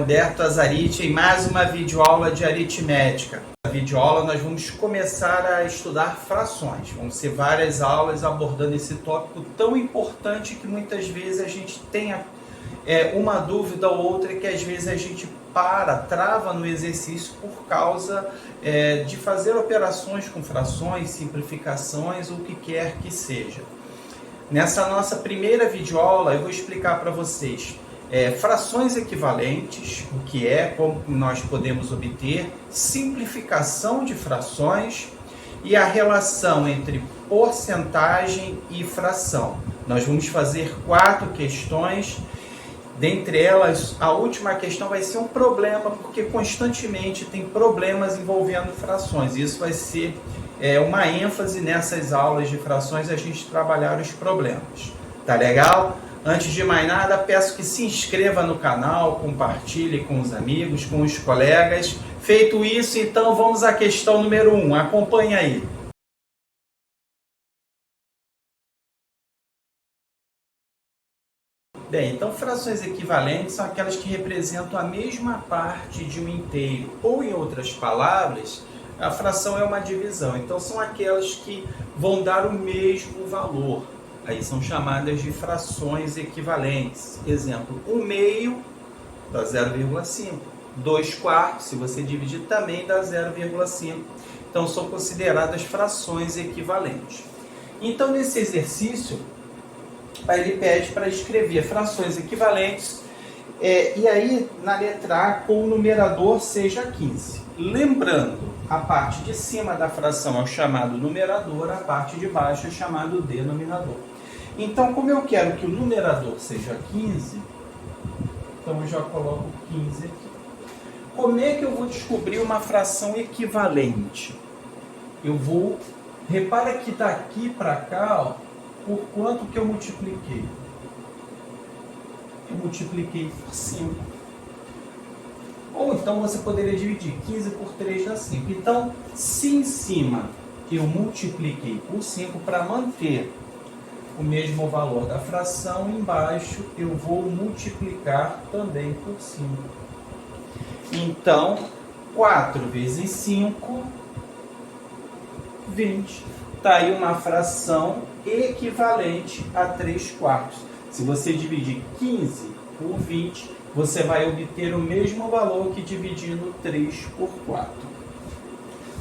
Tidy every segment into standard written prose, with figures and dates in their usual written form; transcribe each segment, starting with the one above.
Alberto Azariti em mais uma videoaula de aritmética. Na videoaula nós vamos começar a estudar frações. Vão ser várias aulas abordando esse tópico tão importante que muitas vezes a gente tem uma dúvida ou outra que às vezes a gente trava no exercício por causa de fazer operações com frações, simplificações, ou o que quer que seja. Nessa nossa primeira videoaula eu vou explicar para vocês frações equivalentes, o que é, como nós podemos obter, simplificação de frações e a relação entre porcentagem e fração. Nós vamos fazer 4 questões, dentre elas a última questão vai ser um problema, porque constantemente tem problemas envolvendo frações. Isso vai ser uma ênfase nessas aulas de frações, a gente trabalhar os problemas. Tá legal? Antes de mais nada, peço que se inscreva no canal, compartilhe com os amigos, com os colegas. Feito isso, então vamos à questão número 1. Acompanhe aí. Bem, então frações equivalentes são aquelas que representam a mesma parte de um inteiro. Ou, em outras palavras, a fração é uma divisão. Então, são aquelas que vão dar o mesmo valor. Aí são chamadas de frações equivalentes. Exemplo, 1/2 dá 0,5. 2/4, se você dividir, também dá 0,5. Então, são consideradas frações equivalentes. Então, nesse exercício, ele pede para escrever frações equivalentes, e aí, na letra A, com o numerador seja 15. Lembrando, a parte de cima da fração é o chamado numerador, a parte de baixo é o chamado denominador. Então, como eu quero que o numerador seja 15, então eu já coloco 15 aqui. Como é que eu vou descobrir uma fração equivalente? Repara que daqui para cá, ó, por quanto que eu multipliquei? Eu multipliquei por 5. Ou então você poderia dividir 15 por 3 dá 5. Então, se em cima eu multipliquei por 5 para manter o mesmo valor da fração, embaixo eu vou multiplicar também por 5. Então, 4 vezes 5, 20. Está aí uma fração equivalente a 3/4. Se você dividir 15 por 20, você vai obter o mesmo valor que dividindo 3 por 4.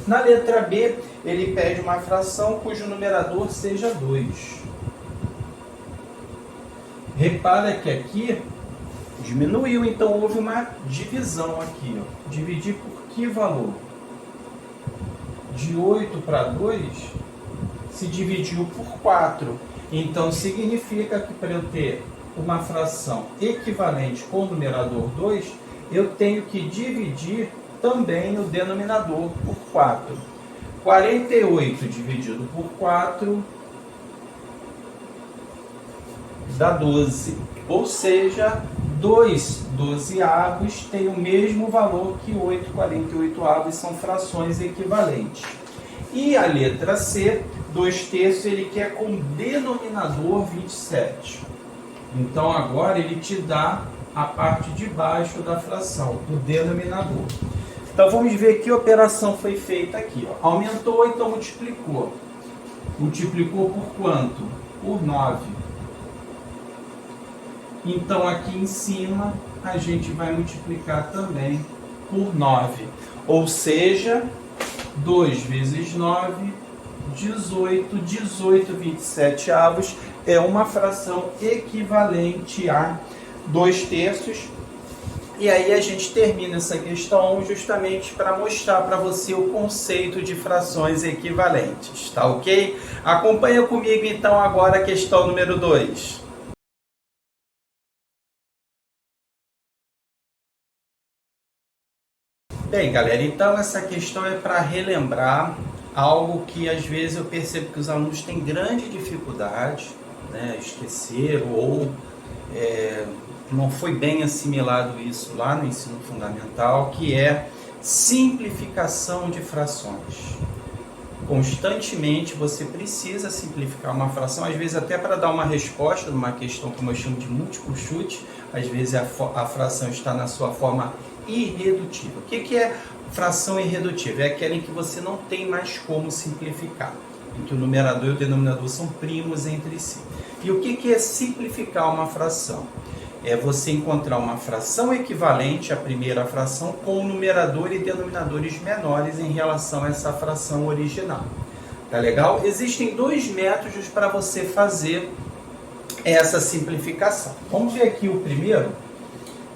Na letra B, ele pede uma fração cujo numerador seja 2. Repara que aqui diminuiu, então houve uma divisão aqui. Ó. Dividir por que valor? De 8 para 2, se dividiu por 4. Então, significa que para eu ter uma fração equivalente com o numerador 2, eu tenho que dividir também o denominador por 4. 48 dividido por 4 dá 12. Ou seja, 2 dozeavos tem o mesmo valor que 8 48avos, são frações equivalentes. E a letra C, 2/3, ele quer com denominador 27. Então, agora ele te dá a parte de baixo da fração, o denominador. Então, vamos ver que operação foi feita aqui. Ó. Aumentou, então multiplicou. Multiplicou por quanto? Por 9. Então, aqui em cima, a gente vai multiplicar também por 9. Ou seja, 2 vezes 9, 18. 18 27avos é uma fração equivalente a 2/3. E aí a gente termina essa questão justamente para mostrar para você o conceito de frações equivalentes. Tá ok? Acompanha comigo então agora a questão número 2. Bem, galera, então essa questão é para relembrar algo que às vezes eu percebo que os alunos têm grande dificuldade, né, esqueceram ou não foi bem assimilado isso lá no ensino fundamental, que é simplificação de frações. Constantemente você precisa simplificar uma fração, às vezes até para dar uma resposta numa questão como eu chamo de múltiplo chute, às vezes a fração está na sua forma irredutível. O que é fração irredutível? É aquela em que você não tem mais como simplificar, em que o numerador e o denominador são primos entre si. E o que é simplificar uma fração? É você encontrar uma fração equivalente à primeira fração com numerador e denominadores menores em relação a essa fração original. Tá legal? Existem dois métodos para você fazer essa simplificação. Vamos ver aqui o primeiro,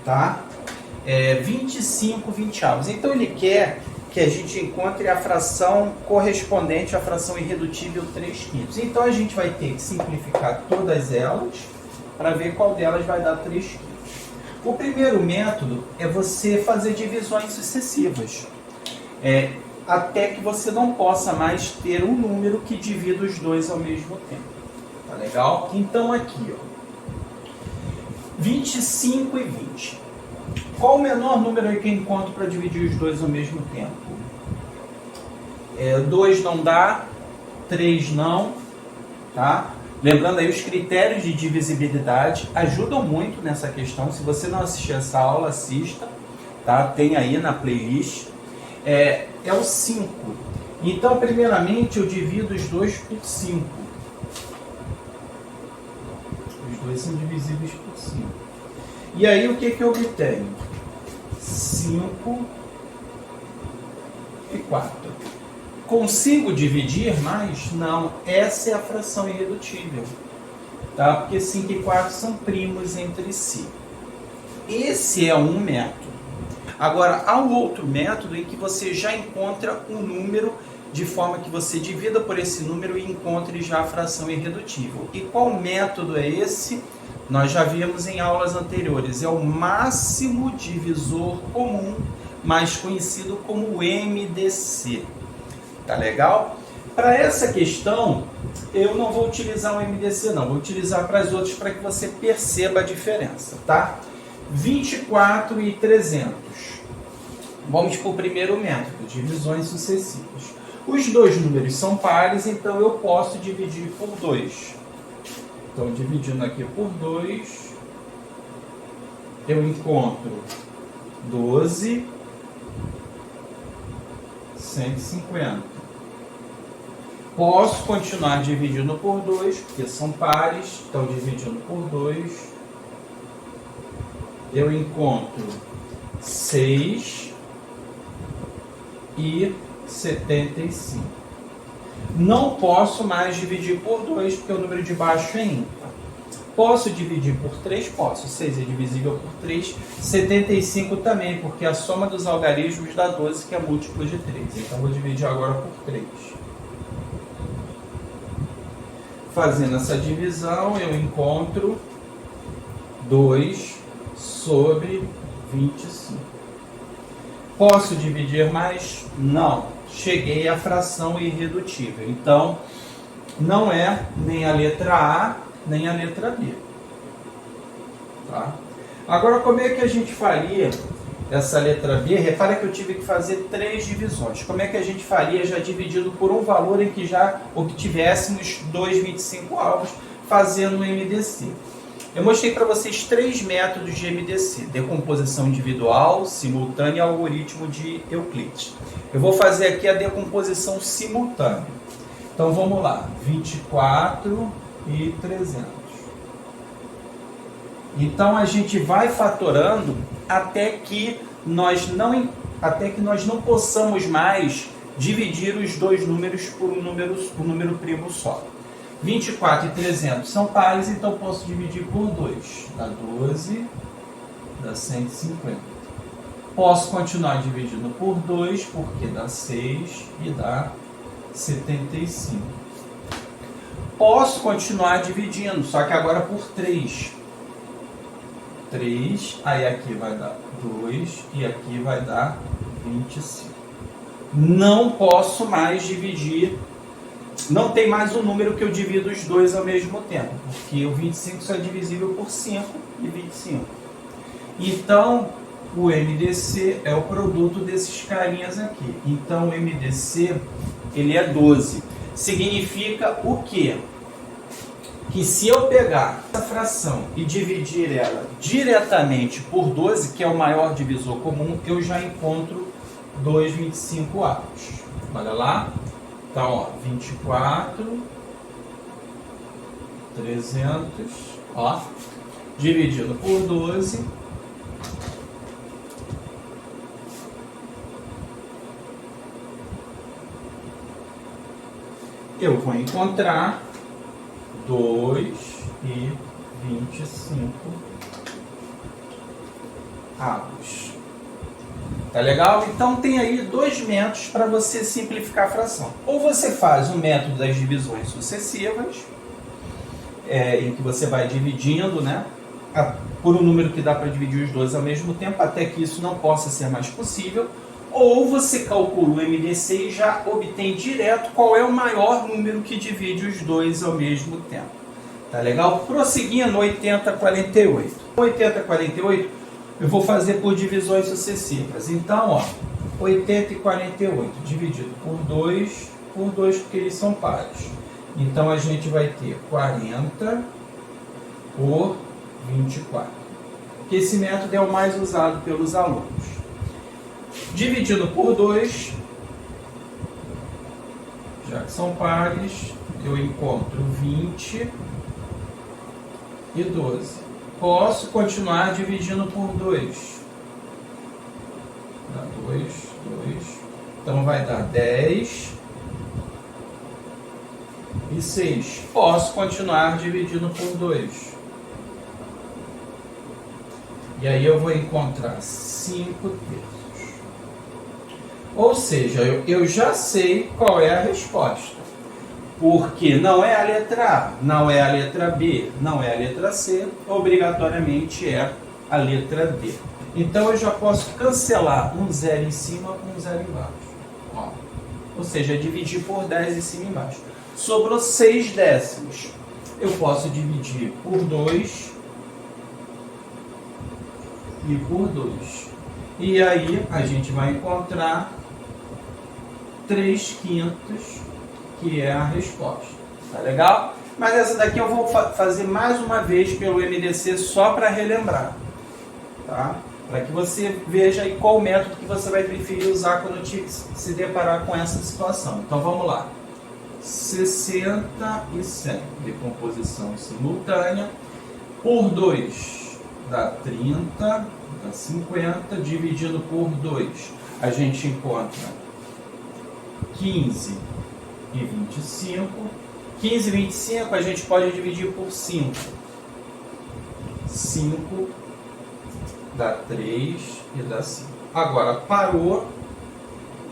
tá? 25 vinte-avos. Então ele quer que a gente encontre a fração correspondente à fração irredutível 3/5. Então a gente vai ter que simplificar todas elas para ver qual delas vai dar 3/5. O primeiro método é você fazer divisões sucessivas, até que você não possa mais ter um número que divida os dois ao mesmo tempo. Tá legal? Então aqui, ó, 25 e 20. Qual o menor número aí que eu encontro para dividir os dois ao mesmo tempo? 2 não dá, 3 não, tá? Lembrando aí, os critérios de divisibilidade ajudam muito nessa questão. Se você não assistiu essa aula, assista, tá? Tem aí na playlist. É o 5. Então, primeiramente, eu divido os dois por 5. Os dois são divisíveis por 5. E aí, o que eu obtenho? 5 e 4. Consigo dividir mais? Não. Essa é a fração irredutível. Tá? Porque 5 e 4 são primos entre si. Esse é um método. Agora, há um outro método em que você já encontra um número de forma que você divida por esse número e encontre já a fração irredutível. E qual método é esse? Nós já vimos em aulas anteriores. É o máximo divisor comum, mais conhecido como MDC. Tá legal? Para essa questão, eu não vou utilizar o MDC não, vou utilizar para as outras para que você perceba a diferença, tá? 24 e 300. Vamos para o primeiro método, divisões sucessivas. Os dois números são pares, então eu posso dividir por 2. Então, dividindo aqui por 2, eu encontro 12, 150. Posso continuar dividindo por 2, porque são pares, então dividindo por 2, eu encontro 6 e 75. Não posso mais dividir por 2, porque o número de baixo é ímpar. Posso dividir por 3? Posso. 6 é divisível por 3. 75 também, porque a soma dos algarismos dá 12, que é múltiplo de 3. Então, vou dividir agora por 3. Fazendo essa divisão, eu encontro 2 sobre 25. Posso dividir mais? Não. Cheguei à fração irredutível. Então, não é nem a letra A, nem a letra B. Tá? Agora, como é que a gente faria essa letra B? Repara que eu tive que fazer 3 divisões. Como é que a gente faria já dividido por um valor em que já obtivéssemos 2,25 avos, fazendo o MDC? Eu mostrei para vocês 3 métodos de MDC: decomposição individual, simultânea e algoritmo de Euclides. Eu vou fazer aqui a decomposição simultânea. Então vamos lá, 24 e 300. Então a gente vai fatorando até que nós não possamos mais dividir os dois números por um número primo só. 24 e 300 são pares, então posso dividir por 2. Dá 12, dá 150. Posso continuar dividindo por 2, porque dá 6 e dá 75. Posso continuar dividindo, só que agora por 3. 3, aí aqui vai dar 2 e aqui vai dar 25. Não posso mais dividir. Não tem mais um número que eu divido os dois ao mesmo tempo, porque o 25 só é divisível por 5 e 25. Então, o MDC é o produto desses carinhas aqui. Então, o MDC ele é 12. Significa o quê? Que se eu pegar essa fração e dividir ela diretamente por 12, que é o maior divisor comum, eu já encontro 2/25. Olha lá. Então, ó, 24, 300, ó, dividido por 12, eu vou encontrar 2/25 avos. Tá legal? Então tem aí dois métodos para você simplificar a fração. Ou você faz o método das divisões sucessivas, em que você vai dividindo, né, por um número que dá para dividir os dois ao mesmo tempo, até que isso não possa ser mais possível. Ou você calcula o MDC e já obtém direto qual é o maior número que divide os dois ao mesmo tempo. Tá legal? Prosseguindo, 80/48. 80/48 eu vou fazer por divisões sucessivas. Então, ó, 80/48 dividido por 2, porque eles são pares. Então, a gente vai ter 40 por 24. Que esse método é o mais usado pelos alunos. Dividido por 2, já que são pares, eu encontro 20 e 12. Posso continuar dividindo por 2. Dá 2. Então vai dar 10 e 6. Posso continuar dividindo por 2. E aí eu vou encontrar 5 terços. Ou seja, eu já sei qual é a resposta. Porque não é a letra A, não é a letra B, não é a letra C, obrigatoriamente é a letra D. Então eu já posso cancelar um zero em cima com um zero embaixo. Ó. Ou seja, dividir por 10 em cima e embaixo. Sobrou 6 décimos. Eu posso dividir por 2 e por 2. E aí a gente vai encontrar 3/5, que é a resposta. Tá legal? Mas essa daqui eu vou fazer mais uma vez pelo MDC só para relembrar. Tá? Para que você veja aí qual método que você vai preferir usar quando se deparar com essa situação. Então vamos lá. 60 e 100. Decomposição simultânea. Por 2 dá 30, dá 50. Dividido por 2, a gente encontra 15 e 25. 15 e 25 a gente pode dividir por 5. 5 dá 3 e dá 5. Agora parou.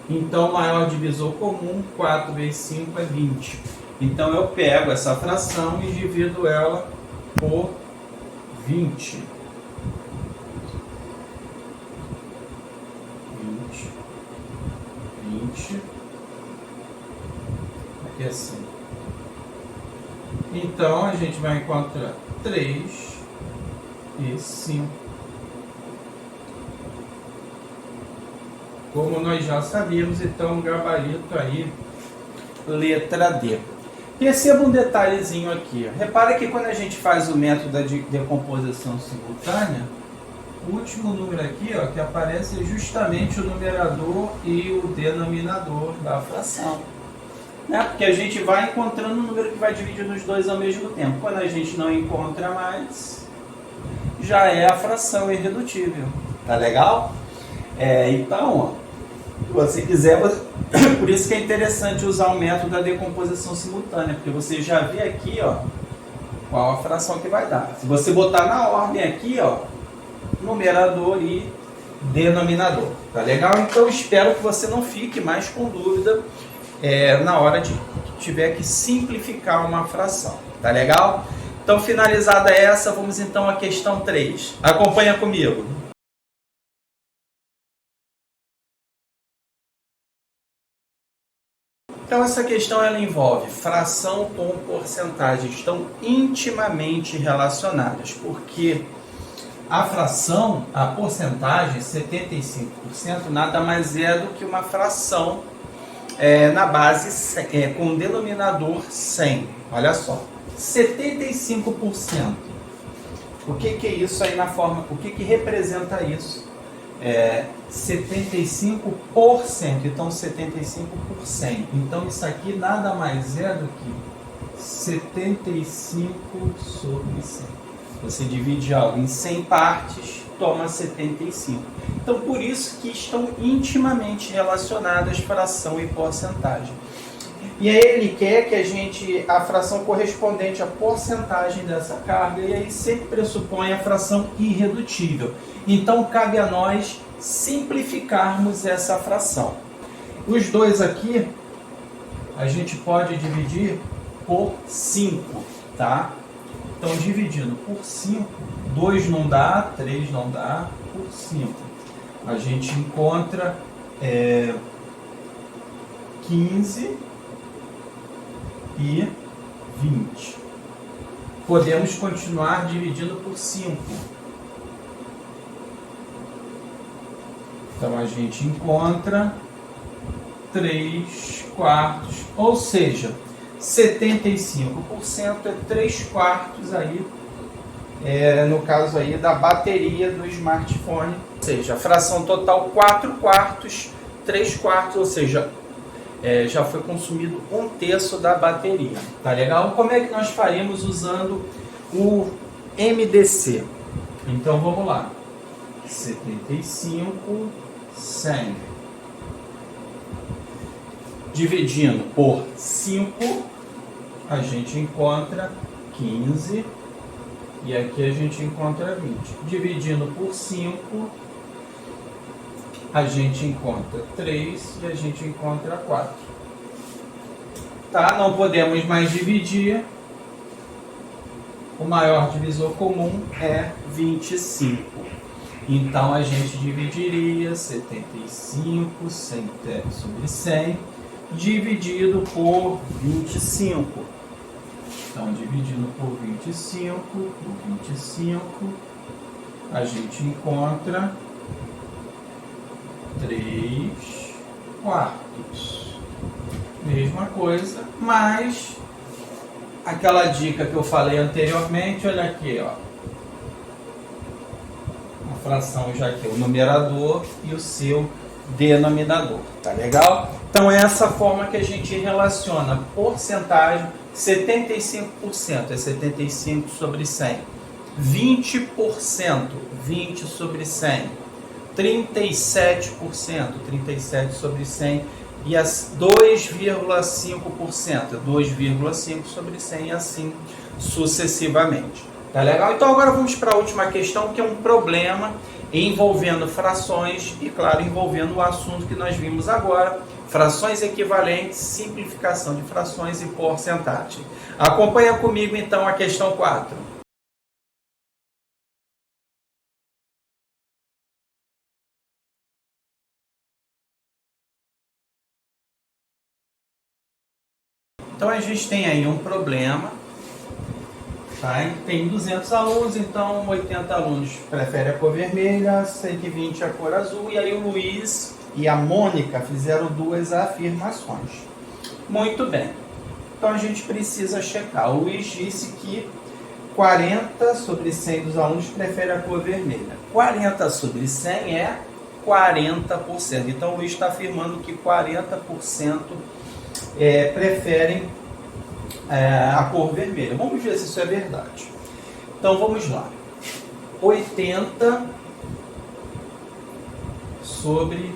Então o maior divisor comum, 4 vezes 5 é 20. Então eu pego essa fração e divido ela por 20. 20. Aqui é assim. Então a gente vai encontrar 3 e 5. Como nós já sabíamos, então o gabarito aí, letra D. Perceba um detalhezinho aqui. Repara que quando a gente faz o método de decomposição simultânea, o último número aqui, ó, que aparece é justamente o numerador e o denominador da fração. Né? Porque a gente vai encontrando um número que vai dividir nos dois ao mesmo tempo. Quando a gente não encontra mais, já é a fração irredutível. Tá legal? Então, ó, se você quiser, por isso que é interessante usar o método da decomposição simultânea, porque você já vê aqui, ó, qual a fração que vai dar. Se você botar na ordem aqui, ó, numerador e denominador. Tá legal? Então espero que você não fique mais com dúvida na hora de tiver que simplificar uma fração. Tá legal? Então, finalizada essa, vamos então à questão 3. Acompanha comigo. Então essa questão ela envolve fração com porcentagem, estão intimamente relacionadas, porque a fração, a porcentagem, 75%, nada mais é do que uma fração na base 100, com o denominador 100. Olha só, 75%. O que é isso aí na forma? O que representa isso? 75%. Então, 75%. Então, isso aqui nada mais é do que 75 sobre 100. Você divide algo em 100 partes, toma 75. Então, por isso que estão intimamente relacionadas fração e porcentagem. E aí ele quer que a fração correspondente à porcentagem dessa carga, e aí sempre pressupõe a fração irredutível. Então, cabe a nós simplificarmos essa fração. Os dois aqui, a gente pode dividir por 5, tá? Então, dividindo por 5, 2 não dá, 3 não dá, por 5. A gente encontra 15 e 20. Podemos continuar dividindo por 5. Então, a gente encontra 3 quartos, ou seja, 75% é 3 quartos aí, no caso aí da bateria do smartphone. Ou seja, a fração total 4 quartos, 3 quartos, ou seja, já foi consumido 1/3 da bateria. Tá legal? Como é que nós faremos usando o MDC? Então vamos lá. 75, 100. Dividindo por 5, a gente encontra 15. E aqui a gente encontra 20. Dividindo por 5, a gente encontra 3 e a gente encontra 4. Tá? Não podemos mais dividir. O maior divisor comum é 25. Então, a gente dividiria 75 sobre 100 dividido por 25. Então, dividindo por 25, a gente encontra 3 quartos. Mesma coisa, mas aquela dica que eu falei anteriormente, olha aqui, ó. A fração já aqui, o numerador e o seu denominador, tá legal? Então é essa forma que a gente relaciona porcentagem. 75% é 75 sobre 100. 20%, 20 sobre 100. 37%, 37 sobre 100. E as 2,5%, 2,5 sobre 100 e assim sucessivamente. Tá legal? Então agora vamos para a última questão, que é um problema envolvendo frações e, claro, envolvendo o assunto que nós vimos agora, frações equivalentes, simplificação de frações e porcentagem. Acompanha comigo então a questão 4. Então a gente tem aí um problema, tá? Tem 200 alunos, então 80 alunos preferem a cor vermelha, 120 a cor azul, e aí o Luiz e a Mônica fizeram 2 afirmações. Muito bem. Então a gente precisa checar. O Luiz disse que 40 sobre 100 dos alunos preferem a cor vermelha. 40 sobre 100 é 40%. Então o Luiz está afirmando que 40% preferem a cor vermelha. Vamos ver se isso é verdade. Então vamos lá. 80 sobre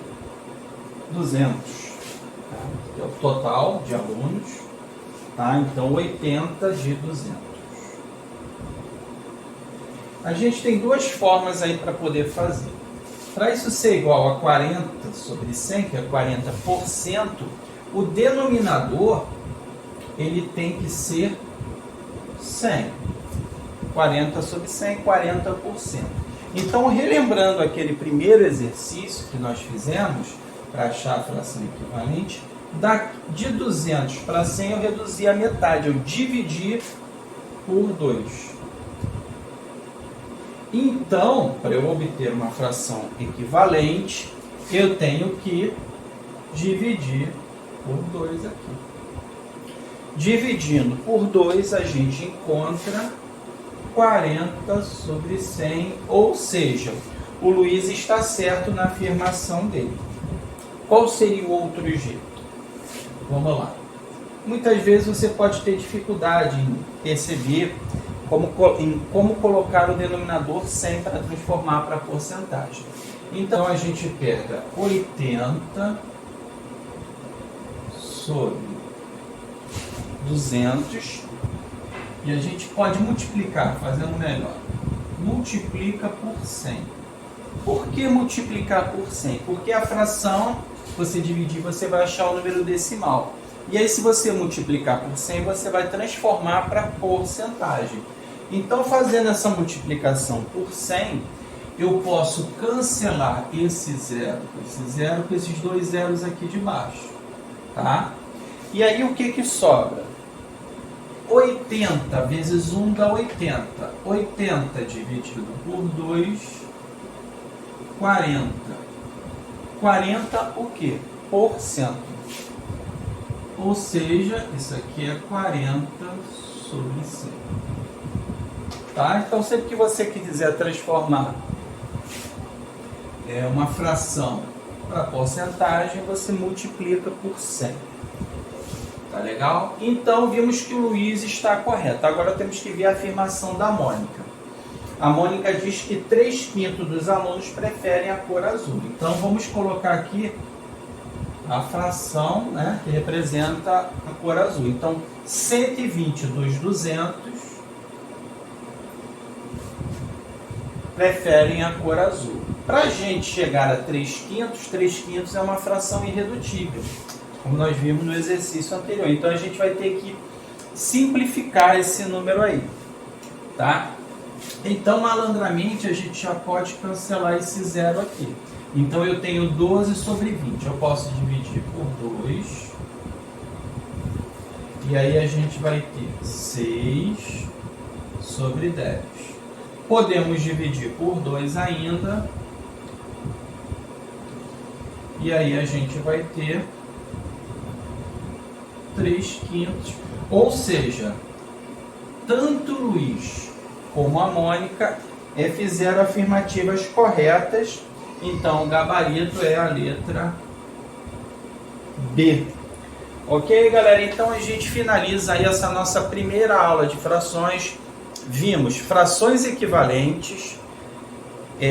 200. Que é o total de alunos. Tá? Então 80 de 200. A gente tem 2 formas aí para poder fazer. Para isso ser igual a 40 sobre 100, que é 40%, o denominador ele tem que ser 100. 40 sobre 100, 40%. Então, relembrando aquele primeiro exercício que nós fizemos para achar a fração equivalente, de 200 para 100 eu reduzi a metade, eu dividi por 2. Então, para eu obter uma fração equivalente, eu tenho que dividir por 2 aqui. Dividindo por 2, a gente encontra 40 sobre 100, ou seja, o Luiz está certo na afirmação dele. Qual seria o outro jeito? Vamos lá. Muitas vezes você pode ter dificuldade em perceber como colocar o denominador 100 para transformar para porcentagem. Então a gente pega 80 sobre 200 e a gente pode multiplicar, fazendo melhor. Multiplica por 100. Por que multiplicar por 100? Porque a fração, se você dividir, você vai achar o número decimal. E aí, se você multiplicar por 100, você vai transformar para porcentagem. Então, fazendo essa multiplicação por 100, eu posso cancelar esse zero com esses 2 zeros aqui de baixo. Tá? E aí, o que sobra? 80 vezes 1 dá 80. 80 dividido por 2, 40. 40 o quê? Por cento. Ou seja, isso aqui é 40 sobre 100. Tá? Então, sempre que você quiser transformar uma fração para porcentagem, você multiplica por 100. Tá legal? Então, vimos que o Luiz está correto. Agora temos que ver a afirmação da Mônica. A Mônica diz que 3/5 dos alunos preferem a cor azul. Então, vamos colocar aqui a fração, né, que representa a cor azul. Então, 120 dos 200 preferem a cor azul. Para a gente chegar a 3/5 é uma fração irredutível, como nós vimos no exercício anterior. Então, a gente vai ter que simplificar esse número aí, tá? Então, malandramente, a gente já pode cancelar esse zero aqui. Então, eu tenho 12 sobre 20. Eu posso dividir por 2. E aí, a gente vai ter 6 sobre 10. Podemos dividir por 2 ainda. E aí, a gente vai ter 3/5. Ou seja, tanto o Luiz como a Mônica fizeram afirmativas corretas. Então, o gabarito é a letra B. Ok, galera? Então, a gente finaliza aí essa nossa primeira aula de frações. Vimos frações equivalentes,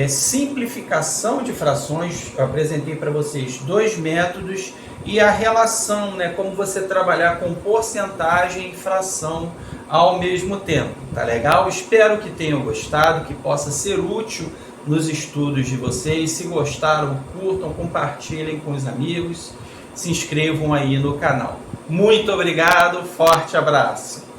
simplificação de frações. Eu apresentei para vocês 2 métodos e a relação, né, como você trabalhar com porcentagem e fração ao mesmo tempo. Tá legal? Espero que tenham gostado, que possa ser útil nos estudos de vocês. Se gostaram, curtam, compartilhem com os amigos, se inscrevam aí no canal. Muito obrigado, forte abraço!